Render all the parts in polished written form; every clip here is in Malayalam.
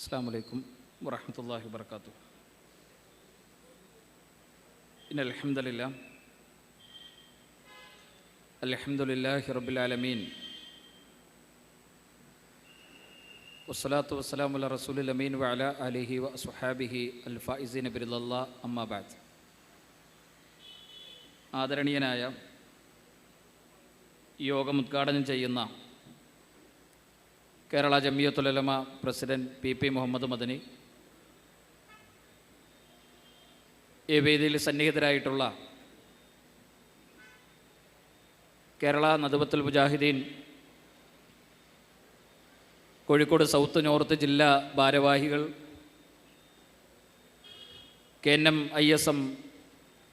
അസ്സലാമു അലൈക്കും വറഹ്മത്തുള്ളാഹി വബറകാതുഹു. ഇന്നൽ അൽഹംദുലില്ലാഹി റബ്ബിൽ ആലമീൻ വസ്സലാത്തു വസ്സലാമു അലാ റസൂലിൽ അമീൻ വഅലാ ആലിഹി വഅസ്ഹാബിഹി അൽ ഫായിസീന ബിറിദല്ലാഹ് അമ്മാ ബഅദ്. ആദരണീയനായ യോഗം ഉദ്ഘാടനം ചെയ്യുന്ന കേരള ജമിയത്തുൽ ഉലമ പ്രസിഡന്റ് പി മുഹമ്മദ് മദനി, ഈ വേദിയിൽ സന്നിഹിതരായിട്ടുള്ള കേരള നദ്വത്തുൽ മുജാഹിദീൻ കോഴിക്കോട് സൗത്ത് നോർത്ത് ജില്ലാ ഭാരവാഹികൾ, KNM ISM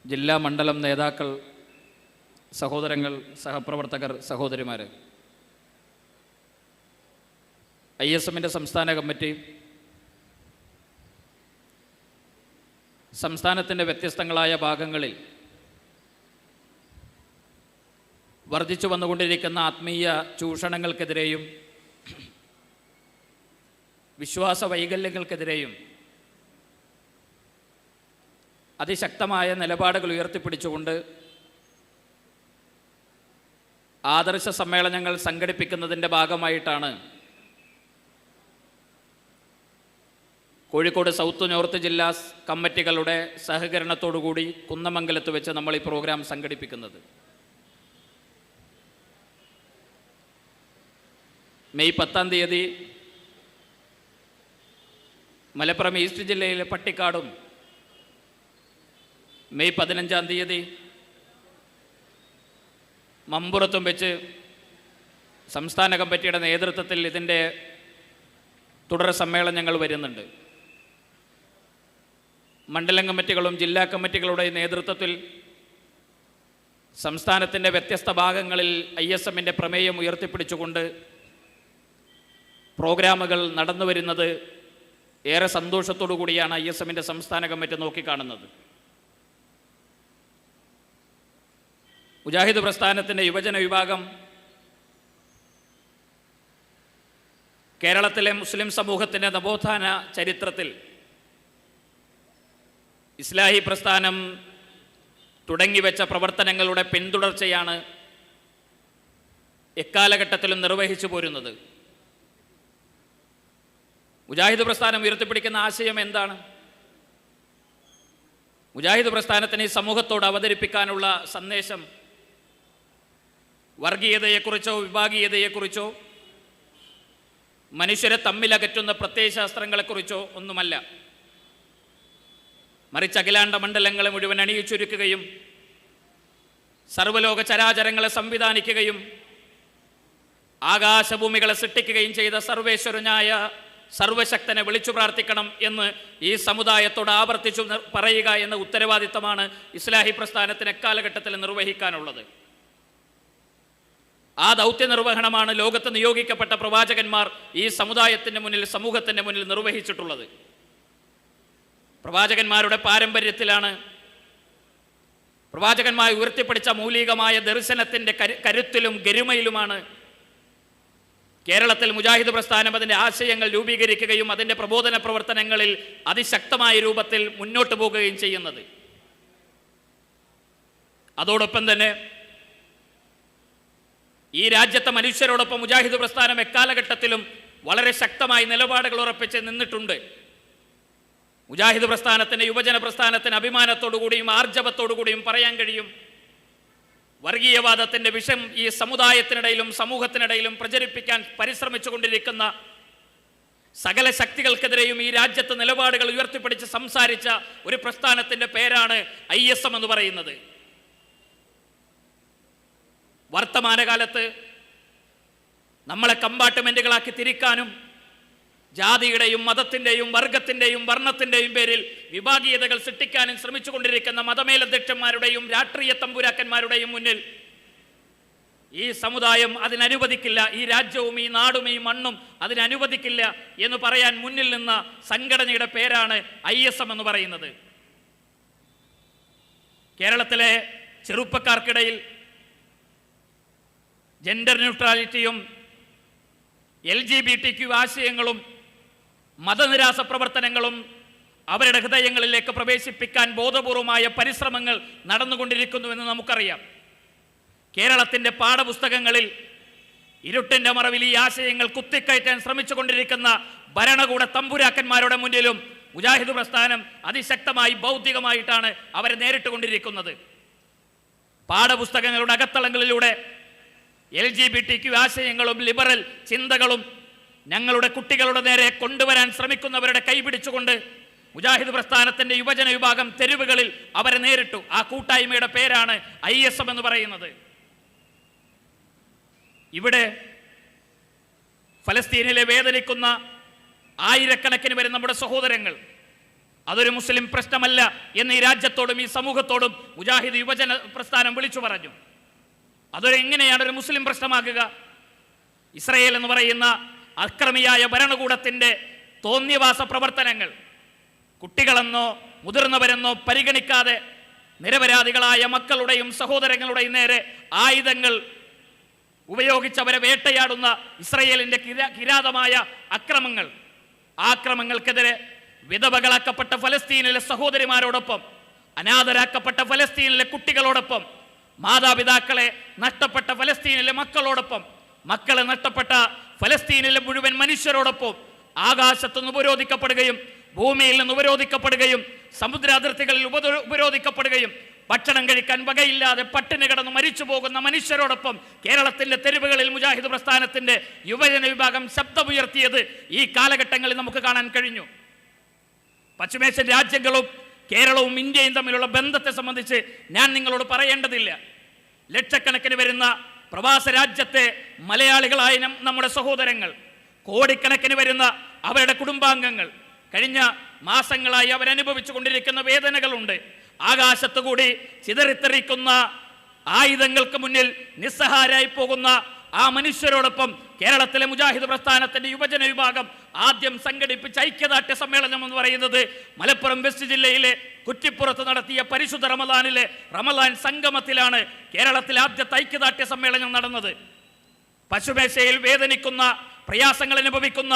ജില്ലാ മണ്ഡലം നേതാക്കൾ, സഹോദരങ്ങൾ, സഹപ്രവർത്തകർ, സഹോദരിമാർ, ISMൻ്റെ സംസ്ഥാന കമ്മിറ്റി, സംസ്ഥാനത്തിൻ്റെ വ്യത്യസ്തങ്ങളായ ഭാഗങ്ങളിൽ വർദ്ധിച്ചു വന്നുകൊണ്ടിരിക്കുന്ന ആത്മീയ ചൂഷണങ്ങൾക്കെതിരെയും വിശ്വാസ വൈകല്യങ്ങൾക്കെതിരെയും അതിശക്തമായ നിലപാടുകൾ ഉയർത്തിപ്പിടിച്ചുകൊണ്ട് ആദർശ സമ്മേളനങ്ങൾ സംഘടിപ്പിക്കുന്നതിൻ്റെ ഭാഗമായിട്ടാണ് കോഴിക്കോട് സൗത്ത് നോർത്ത് ജില്ലാ കമ്മിറ്റികളുടെ സഹകരണത്തോടുകൂടി കുന്നമംഗലത്ത് വെച്ച് നമ്മൾ ഈ പ്രോഗ്രാം സംഘടിപ്പിക്കുന്നത്. മെയ് 10-ാം തീയതി മലപ്പുറം ഈസ്റ്റ് ജില്ലയിലെ പട്ടിക്കാടും, മെയ് 15-ാം തീയതി മമ്പുറത്തും വെച്ച് സംസ്ഥാന കമ്മിറ്റിയുടെ നേതൃത്വത്തിൽ ഇതിൻ്റെ തുടർ സമ്മേളനങ്ങൾ വരുന്നുണ്ട്. മണ്ഡലം കമ്മിറ്റികളും ജില്ലാ കമ്മിറ്റികളുടെ നേതൃത്വത്തിൽ സംസ്ഥാനത്തിൻ്റെ വ്യത്യസ്ത ഭാഗങ്ങളിൽ ISMൻ്റെ പ്രമേയം ഉയർത്തിപ്പിടിച്ചുകൊണ്ട് പ്രോഗ്രാമുകൾ നടന്നു വരുന്നത് ഏറെ സന്തോഷത്തോടു കൂടിയാണ് ISMൻ്റെ സംസ്ഥാന കമ്മിറ്റി നോക്കിക്കാണുന്നത്. മുജാഹിദ് പ്രസ്ഥാനത്തിൻ്റെ യുവജന വിഭാഗം കേരളത്തിലെ മുസ്ലിം സമൂഹത്തിൻ്റെ നവോത്ഥാന ചരിത്രത്തിൽ ഇസ്ലാഹി പ്രസ്ഥാനം തുടങ്ങിവെച്ച പ്രവർത്തനങ്ങളുടെ പിന്തുടർച്ചയാണ് എക്കാലഘട്ടത്തിലും നിർവഹിച്ചു പോരുന്നത്. മുജാഹിദ് പ്രസ്ഥാനം ഉയർത്തിപ്പിടിക്കുന്ന ആശയം എന്താണ്? മുജാഹിദ് പ്രസ്ഥാനത്തിന് ഈ സമൂഹത്തോട് അവതരിപ്പിക്കാനുള്ള സന്ദേശം വർഗീയതയെക്കുറിച്ചോ വിഭാഗീയതയെക്കുറിച്ചോ മനുഷ്യരെ തമ്മിലകറ്റുന്ന പ്രത്യയശാസ്ത്രങ്ങളെക്കുറിച്ചോ ഒന്നുമല്ല. മറിച്ച് അഖിലാണ്ട മണ്ഡലങ്ങളെ മുഴുവൻ അണിയിച്ചൊരുക്കുകയും സർവ്വലോക ചരാചരങ്ങളെ സംവിധാനിക്കുകയും ആകാശഭൂമികളെ സൃഷ്ടിക്കുകയും ചെയ്ത സർവേശ്വരനായ സർവശക്തനെ വിളിച്ചു പ്രാർത്ഥിക്കണം എന്ന് ഈ സമുദായത്തോട് ആവർത്തിച്ചു പറയുക എന്ന ഉത്തരവാദിത്തമാണ് ഇസ്ലാഹി പ്രസ്ഥാനത്തിന് എക്കാലഘട്ടത്തിൽ നിർവഹിക്കാനുള്ളത്. ആ ദൗത്യ നിർവഹണമാണ് ലോകത്ത് നിയോഗിക്കപ്പെട്ട പ്രവാചകന്മാർ ഈ സമുദായത്തിൻ്റെ മുന്നിൽ, സമൂഹത്തിൻ്റെ മുന്നിൽ നിർവഹിച്ചിട്ടുള്ളത്. പ്രവാചകന്മാരുടെ പാരമ്പര്യത്തിലാണ്, പ്രവാചകന്മാർ ഉയർത്തിപ്പിടിച്ച മൗലികമായ ദർശനത്തിൻ്റെ കരുത്തിലും ഗരിമയിലുമാണ് കേരളത്തിൽ മുജാഹിദ് പ്രസ്ഥാനം അതിൻ്റെ ആശയങ്ങൾ രൂപീകരിക്കുകയും അതിൻ്റെ പ്രബോധന പ്രവർത്തനങ്ങളിൽ അതിശക്തമായ രൂപത്തിൽ മുന്നോട്ട് പോകുകയും ചെയ്യുന്നത്. അതോടൊപ്പം തന്നെ ഈ രാജ്യത്തെ മനുഷ്യരോടൊപ്പം മുജാഹിദ് പ്രസ്ഥാനം എക്കാലഘട്ടത്തിലും വളരെ ശക്തമായി നിലപാടുകൾ ഉറപ്പിച്ച് നിന്നിട്ടുണ്ട്. മുജാഹിദ് പ്രസ്ഥാനത്തിൻ്റെ, യുവജന പ്രസ്ഥാനത്തിന് അഭിമാനത്തോടുകൂടിയും ആർജവത്തോടുകൂടിയും പറയാൻ കഴിയും, വർഗീയവാദത്തിൻ്റെ വിഷം ഈ സമുദായത്തിനിടയിലും സമൂഹത്തിനിടയിലും പ്രചരിപ്പിക്കാൻ പരിശ്രമിച്ചു കൊണ്ടിരിക്കുന്ന സകല ശക്തികൾക്കെതിരെയും ഈ രാജ്യത്ത് നിലപാടുകൾ ഉയർത്തിപ്പിടിച്ച് സംസാരിച്ച ഒരു പ്രസ്ഥാനത്തിൻ്റെ പേരാണ് ISM എന്ന് പറയുന്നത്. വർത്തമാനകാലത്ത് നമ്മളെ കമ്പാർട്ട്മെൻറ്റുകളാക്കി തിരിക്കാനും ജാതിയുടെയും മതത്തിൻ്റെയും വർഗത്തിൻ്റെയും വർണ്ണത്തിൻ്റെയും പേരിൽ വിഭാഗീയതകൾ സൃഷ്ടിക്കാനും ശ്രമിച്ചുകൊണ്ടിരിക്കുന്ന മതമേലധ്യക്ഷന്മാരുടെയും രാഷ്ട്രീയ തമ്പുരാക്കന്മാരുടെയും മുന്നിൽ ഈ സമുദായം അതിനനുവദിക്കില്ല, ഈ രാജ്യവും ഈ നാടും ഈ മണ്ണും അതിനനുവദിക്കില്ല എന്ന് പറയാൻ മുന്നിൽ നിന്ന സംഘടനയുടെ പേരാണ് ISM എന്ന് പറയുന്നത്. കേരളത്തിലെ ചെറുപ്പക്കാർക്കിടയിൽ ജെൻഡർ ന്യൂട്രാലിറ്റിയും LGBTQ ആശയങ്ങളും മതനിരാസ പ്രവർത്തനങ്ങളും അവരുടെ ഹൃദയങ്ങളിലേക്ക് പ്രവേശിപ്പിക്കാൻ ബോധപൂർവമായ പരിശ്രമങ്ങൾ നടന്നുകൊണ്ടിരിക്കുന്നുവെന്ന് നമുക്കറിയാം. കേരളത്തിൻ്റെ പാഠപുസ്തകങ്ങളിൽ ഇരുട്ടിൻ്റെ മറവിൽ ഈ ആശയങ്ങൾ കുത്തിക്കയറ്റാൻ ശ്രമിച്ചുകൊണ്ടിരിക്കുന്ന ഭരണകൂട തമ്പുരാക്കന്മാരുടെ മുന്നിലും മുജാഹിദ് പ്രസ്ഥാനം അതിശക്തമായി ബൗദ്ധികമായിട്ടാണ് അവരെ നേരിട്ടുകൊണ്ടിരിക്കുന്നത്. പാഠപുസ്തകങ്ങളുടെ അകത്തളങ്ങളിലൂടെ LGBTQ ആശയങ്ങളും ലിബറൽ ചിന്തകളും ഞങ്ങളുടെ കുട്ടികളുടെ നേരെ കൊണ്ടുവരാൻ ശ്രമിക്കുന്നവരുടെ കൈപിടിച്ചുകൊണ്ട് മുജാഹിദ് പ്രസ്ഥാനത്തിൻ്റെ യുവജന വിഭാഗം തെരുവുകളിൽ അവരെ നേരിട്ടു. ആ കൂട്ടായ്മയുടെ പേരാണ് ISM എന്ന് പറയുന്നത്. ഇവിടെ ഫലസ്തീനിലെ വേദനിക്കുന്ന ആയിരക്കണക്കിന് വരുന്ന നമ്മുടെ സഹോദരങ്ങൾ, അതൊരു മുസ്ലിം പ്രശ്നമല്ല എന്ന് ഈ രാജ്യത്തോടും ഈ സമൂഹത്തോടും മുജാഹിദ് യുവജന പ്രസ്ഥാനം വിളിച്ചു പറഞ്ഞു. അതൊരെങ്ങനെയാണ് ഒരു മുസ്ലിം പ്രശ്നമാകുക? ഇസ്രയേൽ എന്ന് പറയുന്ന അക്രമിയായ ഭരണകൂടത്തിൻ്റെ തോന്നിയവാസ പ്രവർത്തനങ്ങൾ കുട്ടികളെന്നോ മുതിർന്നവരെന്നോ പരിഗണിക്കാതെ നിരപരാധികളായ മക്കളുടെയും സഹോദരങ്ങളുടെയും നേരെ ആയുധങ്ങൾ ഉപയോഗിച്ചവരെ വേട്ടയാടുന്ന ഇസ്രയേലിൻ്റെ കിരാതമായ അക്രമങ്ങൾ, ആക്രമങ്ങൾക്കെതിരെ വിധവകളാക്കപ്പെട്ട ഫലസ്തീനിലെ സഹോദരിമാരോടൊപ്പം, അനാഥരാക്കപ്പെട്ട ഫലസ്തീനിലെ കുട്ടികളോടൊപ്പം, മാതാപിതാക്കളെ നഷ്ടപ്പെട്ട ഫലസ്തീനിലെ മക്കളോടൊപ്പം, മക്കളെ നഷ്ടപ്പെട്ട ഫലസ്തീനിലെ മുഴുവൻ മനുഷ്യരോടൊപ്പം ആകാശത്തുനിന്ന് ഉപരോധിക്കപ്പെടുകയും ഭൂമിയിൽ നിന്ന് ഉപരോധിക്കപ്പെടുകയും സമുദ്രാതിർത്തികളിൽ ഉപരോധിക്കപ്പെടുകയും ഭക്ഷണം കഴിക്കാൻ വകയില്ലാതെ പട്ടിണി കിടന്ന് മരിച്ചു പോകുന്ന മനുഷ്യരോടൊപ്പം കേരളത്തിൻ്റെ തെരുവുകളിൽ മുജാഹിദ് പ്രസ്ഥാനത്തിൻ്റെ യുവജന വിഭാഗം ശബ്ദമുയർത്തിയത് ഈ കാലഘട്ടങ്ങളിൽ നമുക്ക് കാണാൻ കഴിഞ്ഞു. പശ്ചിമേഷ്യൻ രാജ്യങ്ങളും കേരളവും ഇന്ത്യയും തമ്മിലുള്ള ബന്ധത്തെ സംബന്ധിച്ച് ഞാൻ നിങ്ങളോട് പറയേണ്ടതില്ല. ലക്ഷക്കണക്കിന് വരുന്ന പ്രവാസ രാജ്യത്തെ മലയാളികളായ നമ്മുടെ സഹോദരങ്ങൾ, കോടിക്കണക്കിന് വരുന്ന അവരുടെ കുടുംബാംഗങ്ങൾ കഴിഞ്ഞ മാസങ്ങളായി അവരനുഭവിച്ചു കൊണ്ടിരിക്കുന്ന വേദനകളുണ്ട്. ആകാശത്തു കൂടി ചിതറിത്തെറിക്കുന്ന ആയുധങ്ങൾക്ക് മുന്നിൽ നിസ്സഹാരായി പോകുന്ന ആ മനുഷ്യരോടൊപ്പം കേരളത്തിലെ മുജാഹിദ് പ്രസ്ഥാനത്തിൻ്റെ യുവജന വിഭാഗം ആദ്യം സംഘടിപ്പിച്ച ഐക്യദാർഢ്യ സമ്മേളനം എന്ന് പറയുന്നത് മലപ്പുറം വെസ്റ്റ് ജില്ലയിലെ കുറ്റിപ്പുറത്ത് നടത്തിയ പരിശുദ്ധ റമദാനിലെ റമദാൻ സംഗമത്തിലാണ് കേരളത്തിലെ ആദ്യത്തെ ഐക്യദാർഢ്യ സമ്മേളനം നടന്നത്. പശുപേശയിൽ വേദനിക്കുന്ന, പ്രയാസങ്ങൾ അനുഭവിക്കുന്ന,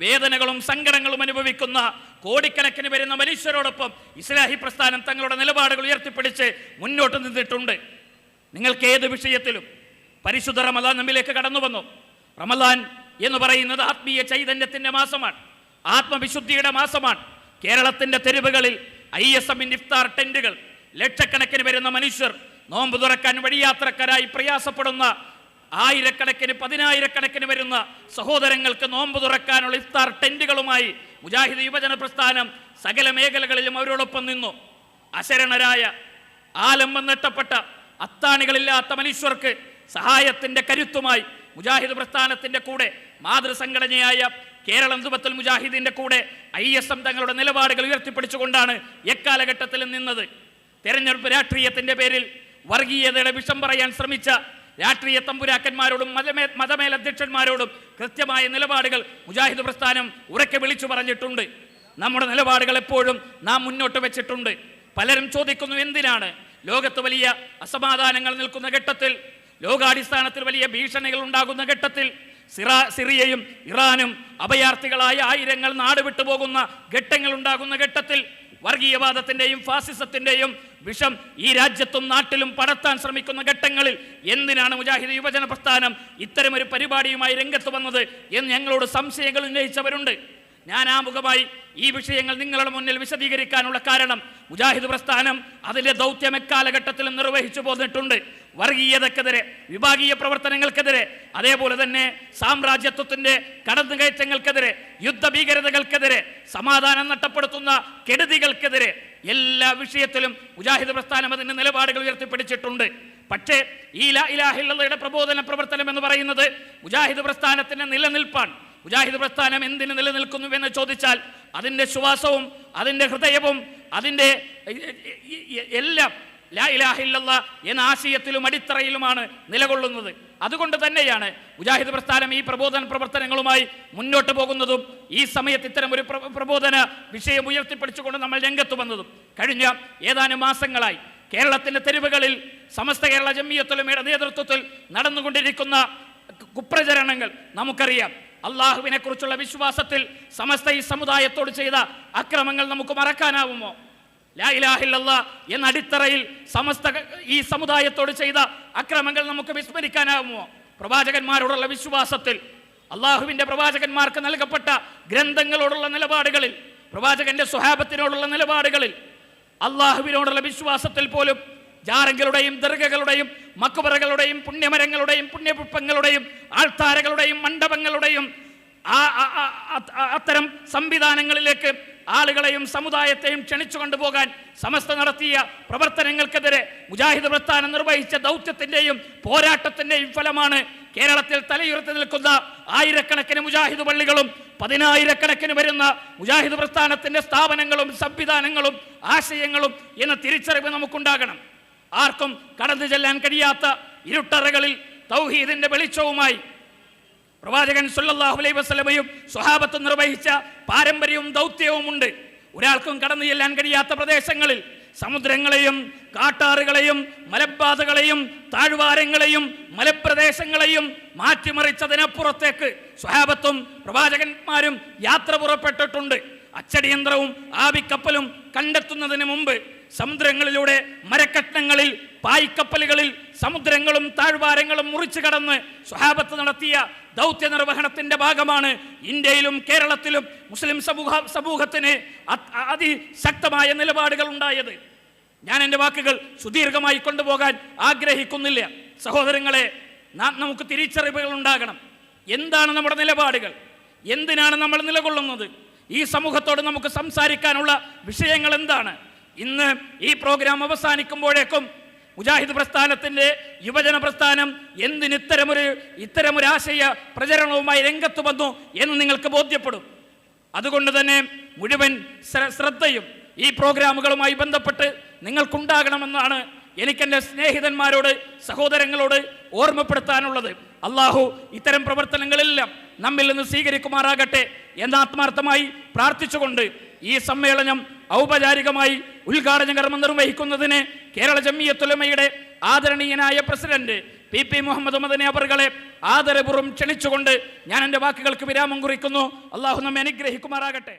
വേദനകളും സങ്കടങ്ങളും അനുഭവിക്കുന്ന കോടിക്കണക്കിന് വരുന്ന മനുഷ്യരോടൊപ്പം ഇസ്ലാഹി പ്രസ്ഥാനം തങ്ങളുടെ നിലപാടുകൾ ഉയർത്തിപ്പിടിച്ച് മുന്നോട്ട് നിന്നിട്ടുണ്ട്. നിങ്ങൾക്ക് ഏത് വിഷയത്തിലും പരിശുദ്ധ റമദാൻ നമ്മിലേക്ക് കടന്നു വന്നു. റമദാൻ എന്ന് പറയുന്നത് ആത്മീയ ചൈതന്യത്തിൻ്റെ മാസമാണ്, ആത്മവിശുദ്ധിയുടെ മാസമാണ്. കേരളത്തിൻ്റെ തെരുവുകളിൽ ISM ഇഫ്താർ ടെന്റുകൾ, ലക്ഷക്കണക്കിന് വരുന്ന മനുഷ്യർ, നോമ്പ് തുറക്കാൻ വഴിയാത്രക്കാരായി പ്രയാസപ്പെടുന്ന ആയിരക്കണക്കിന് പതിനായിരക്കണക്കിന് വരുന്ന സഹോദരങ്ങൾക്ക് നോമ്പ് തുറക്കാനുള്ള ഇഫ്താർ ടെന്റുകളുമായി മുജാഹിദ് യുവജന പ്രസ്ഥാനം സകല മേഖലകളിലും അവരോടൊപ്പം നിന്നു. അശരണരായ, ആലംബം നഷ്ടപ്പെട്ട, അത്താണികളില്ലാത്ത മനുഷ്യർക്ക് സഹായത്തിൻ്റെ കരുത്തുമായി മുജാഹിദ് പ്രസ്ഥാനത്തിൻ്റെ കൂടെ, മാതൃസംഘടനയായ കേരളം ദുബത്തുൽ മുജാഹിദിൻ്റെ കൂടെ ISM തങ്ങളുടെ നിലപാടുകൾ ഉയർത്തിപ്പിടിച്ചുകൊണ്ടാണ് എക്കാലഘട്ടത്തിലും നിന്നത്. തെരഞ്ഞെടുപ്പ് രാഷ്ട്രീയത്തിൻ്റെ പേരിൽ വർഗീയതയുടെ വിഷം പറയാൻ ശ്രമിച്ച രാഷ്ട്രീയ തമ്പുരാക്കന്മാരോടും മതമേലധ്യക്ഷന്മാരോടും കൃത്യമായ നിലപാടുകൾ മുജാഹിദ് പ്രസ്ഥാനം ഉറക്കെ വിളിച്ചു പറഞ്ഞിട്ടുണ്ട്. നമ്മുടെ നിലപാടുകൾ എപ്പോഴും നാം മുന്നോട്ട് വെച്ചിട്ടുണ്ട്. പലരും ചോദിക്കുന്നു, എന്തിനാണ് ലോകത്ത് വലിയ അസമാധാനങ്ങൾ നിൽക്കുന്ന ഘട്ടത്തിൽ, ലോകാടിസ്ഥാനത്തിൽ വലിയ ഭീഷണികൾ ഉണ്ടാകുന്ന ഘട്ടത്തിൽ, സിറിയയും ഇറാനും അഭയാർത്ഥികളായ ആയിരങ്ങൾ നാട് വിട്ടുപോകുന്ന ഘട്ടങ്ങൾ ഉണ്ടാകുന്ന ഘട്ടത്തിൽ, വർഗീയവാദത്തിൻ്റെയും ഫാസിസത്തിൻ്റെയും വിഷം ഈ രാജ്യത്തും നാട്ടിലും പടർത്താൻ ശ്രമിക്കുന്ന ഘട്ടങ്ങളിൽ എന്തിനാണ് മുജാഹിദ് യുവജന പ്രസ്ഥാനം ഇത്തരമൊരു പരിപാടിയുമായി രംഗത്ത് വന്നത് എന്ന് ഞങ്ങളോട് സംശയങ്ങൾ ഉന്നയിച്ചവരുണ്ട്. ഞാൻ ആമുഖമായി ഈ വിഷയങ്ങൾ നിങ്ങളുടെ മുന്നിൽ വിശദീകരിക്കാനുള്ള കാരണം, മുജാഹിദ് പ്രസ്ഥാനം അതിൻ്റെ ദൗത്യം എക്കാലഘട്ടത്തിലും നിർവഹിച്ചു പോന്നിട്ടുണ്ട്. വർഗീയതക്കെതിരെ, വിഭാഗീയ പ്രവർത്തനങ്ങൾക്കെതിരെ, അതേപോലെ തന്നെ സാമ്രാജ്യത്വത്തിൻ്റെ കടന്നുകയറ്റങ്ങൾക്കെതിരെ, യുദ്ധഭീകരതകൾക്കെതിരെ, സമാധാനം നഷ്ടപ്പെടുത്തുന്ന കെടുതികൾക്കെതിരെ എല്ലാ വിഷയത്തിലും മുജാഹിദ് പ്രസ്ഥാനം അതിൻ്റെ നിലപാടുകൾ ഉയർത്തിപ്പിടിച്ചിട്ടുണ്ട്. പക്ഷേ ഈ ലാ ഇലാഹ ഇല്ലല്ലാഹയുടെ പ്രബോധന പ്രവർത്തനം എന്ന് പറയുന്നത് മുജാഹിദ് പ്രസ്ഥാനത്തിൻ്റെ നിലനിൽപ്പാണ്. മുജാഹിദ് പ്രസ്ഥാനം എന്തിന് നിലനിൽക്കുന്നുവെന്ന് ചോദിച്ചാൽ അതിൻ്റെ ശ്വാസവും അതിൻ്റെ ഹൃദയവും അതിൻ്റെ എല്ലാം ലാ ഇലാഹ ഇല്ലല്ലാഹ് എന്ന ആശയത്തിലും അടിത്തറയിലുമാണ് നിലകൊള്ളുന്നത്. അതുകൊണ്ട് തന്നെയാണ് മുജാഹിദ് പ്രസ്ഥാനം ഈ പ്രബോധന പ്രവർത്തനങ്ങളുമായി മുന്നോട്ട് പോകുന്നതും ഈ സമയത്ത് ഇത്തരം ഒരു പ്രബോധന വിഷയം ഉയർത്തിപ്പിടിച്ചുകൊണ്ട് നമ്മൾ രംഗത്ത് വന്നതും. കഴിഞ്ഞ ഏതാനും മാസങ്ങളായി കേരളത്തിൻ്റെ തെരുവുകളിൽ സമസ്ത കേരള ജംഇയ്യത്തുൽ ഉലമയുടെ നേതൃത്വത്തിൽ നടന്നുകൊണ്ടിരിക്കുന്ന കുപ്രചരണങ്ങൾ നമുക്കറിയാം. അള്ളാഹുവിനെ കുറിച്ചുള്ള വിശ്വാസത്തിൽ സമസ്ത ഈ സമുദായത്തോട് ചെയ്ത അക്രമങ്ങൾ നമുക്ക് മറക്കാനാവുമോ? ലാ ഇലാഹ ഇല്ലല്ലാഹ് എന്ന അടിത്തറയിൽ സമസ്ത ഈ സമുദായത്തോട് ചെയ്ത അക്രമങ്ങൾ നമുക്ക് വിസ്മരിക്കാനാവുമോ? പ്രവാചകന്മാരോടുള്ള വിശ്വാസത്തിൽ, അള്ളാഹുവിന്റെ പ്രവാചകന്മാർക്ക് നൽകപ്പെട്ട ഗ്രന്ഥങ്ങളോടുള്ള നിലപാടുകളിൽ, പ്രവാചകന്റെ സ്വഹാബത്തിനോടുള്ള നിലപാടുകളിൽ, അള്ളാഹുവിനോടുള്ള വിശ്വാസത്തിൽ പോലും ജാറങ്ങളുടെയും ദർഗകളുടെയും മക്ബറകളുടെയും പുണ്യമരങ്ങളുടെയും പുണ്യപുഷ്പങ്ങളുടെയും ആൾത്താരകളുടെയും മണ്ഡപങ്ങളുടെയും അത്തരം സംവിധാനങ്ങളിലേക്ക് ആളുകളെയും സമുദായത്തെയും ക്ഷണിച്ചു കൊണ്ടുപോകാൻ സമസ്ത നടത്തിയ പ്രവർത്തനങ്ങൾക്കെതിരെ മുജാഹിദ് പ്രസ്ഥാനം നിർവഹിച്ച ദൗത്യത്തിന്റെയും പോരാട്ടത്തിന്റെയും ഫലമാണ് കേരളത്തിൽ തലയുയർത്തി നിൽക്കുന്ന ആയിരക്കണക്കിന് മുജാഹിദ് പള്ളികളും 10,000-കണക്കിന് വരുന്ന മുജാഹിദ് പ്രസ്ഥാനത്തിന്റെ സ്ഥാപനങ്ങളും സംവിധാനങ്ങളും ആശയങ്ങളും എന്ന തിരിച്ചറിവ് നമുക്കുണ്ടാകണം. ആർക്കും കടന്നു ചെല്ലാൻ കഴിയാത്ത ഇരുട്ടറകളിൽ തൗഹീദിന്റെ വെളിച്ചവുമായി പ്രവാചകൻ സല്ലല്ലാഹു അലൈഹി വസല്ലമയും സ്വഹാബത്തും നിർവഹിച്ച പാരമ്പര്യവും ദൗത്യവുമുണ്ട്. ഒരാൾക്കും കടന്നു ചെല്ലാൻ കഴിയാത്ത പ്രദേശങ്ങളിൽ സമുദ്രങ്ങളെയും കാട്ടാറുകളെയും മലമ്പാതകളെയും താഴ്വാരങ്ങളെയും മലപ്രദേശങ്ങളെയും മാറ്റിമറിച്ചതിനപ്പുറത്തേക്ക് സ്വഹാബത്തും പ്രവാചകന്മാരും യാത്ര പുറപ്പെട്ടിട്ടുണ്ട്. അച്ചടിയന്ത്രവും ആവിക്കപ്പലും കണ്ടെത്തുന്നതിന് മുമ്പ് സമുദ്രങ്ങളിലൂടെ മരക്കഷ്ണങ്ങളിൽ പായ്ക്കപ്പലുകളിൽ സമുദ്രങ്ങളും താഴ്വാരങ്ങളും മുറിച്ചു കടന്ന് സ്വഹാബത്ത് നടത്തിയ ദൗത്യ നിർവഹണത്തിന്റെ ഭാഗമാണ് ഇന്ത്യയിലും കേരളത്തിലും മുസ്ലിം സമൂഹത്തിന് അതിശക്തമായ നിലപാടുകൾ ഉണ്ടായത്. ഞാൻ എൻ്റെ വാക്കുകൾ സുദീർഘമായി കൊണ്ടുപോകാൻ ആഗ്രഹിക്കുന്നില്ല. സഹോദരങ്ങളെ, നമുക്ക് തിരിച്ചറിവുകൾ ഉണ്ടാകണം. എന്താണ് നമ്മുടെ നിലപാടുകൾ? എന്തിനാണ് നമ്മൾ നിലകൊള്ളുന്നത്? ഈ സമൂഹത്തോട് നമുക്ക് സംസാരിക്കാനുള്ള വിഷയങ്ങൾ എന്താണ്? ഇന്ന് ഈ പ്രോഗ്രാം അവസാനിക്കുമ്പോഴേക്കും മുജാഹിദ് പ്രസ്ഥാനത്തിന്റെ യുവജന പ്രസ്ഥാനം എന്തിന് ഇത്തരമൊരു ആശയ പ്രചരണവുമായി രംഗത്ത് വന്നു എന്ന് നിങ്ങൾക്ക് ബോധ്യപ്പെടും. അതുകൊണ്ട് തന്നെ മുഴുവൻ ശ്രദ്ധയും ഈ പ്രോഗ്രാമുകളുമായി ബന്ധപ്പെട്ട് നിങ്ങൾക്കുണ്ടാകണമെന്നാണ് എനിക്കെൻ്റെ സ്നേഹിതന്മാരോട്, സഹോദരങ്ങളോട് ഓർമ്മപ്പെടുത്താനുള്ളത്. അള്ളാഹു ഇത്തരം പ്രവർത്തനങ്ങളെല്ലാം നമ്മിൽ നിന്ന് സ്വീകരിക്കുമാറാകട്ടെ എന്ന് ആത്മാർത്ഥമായി പ്രാർത്ഥിച്ചുകൊണ്ട് ഈ സമ്മേളനം ഔപചാരികമായി ഉദ്ഘാടന കർമ്മം നിർവഹിക്കുന്നതിന് കേരള ജംഇയ്യത്തുൽ ഉലമയുടെ ആദരണീയനായ പ്രസിഡന്റ് PP മുഹമ്മദ് മദനി അവറുകളെ ആദരപൂർവ്വം ക്ഷണിച്ചുകൊണ്ട് ഞാൻ എൻ്റെ വാക്കുകൾക്ക് വിരാമം കുറിക്കുന്നു. അള്ളാഹു നമ്മെ അനുഗ്രഹിക്കുമാറാകട്ടെ.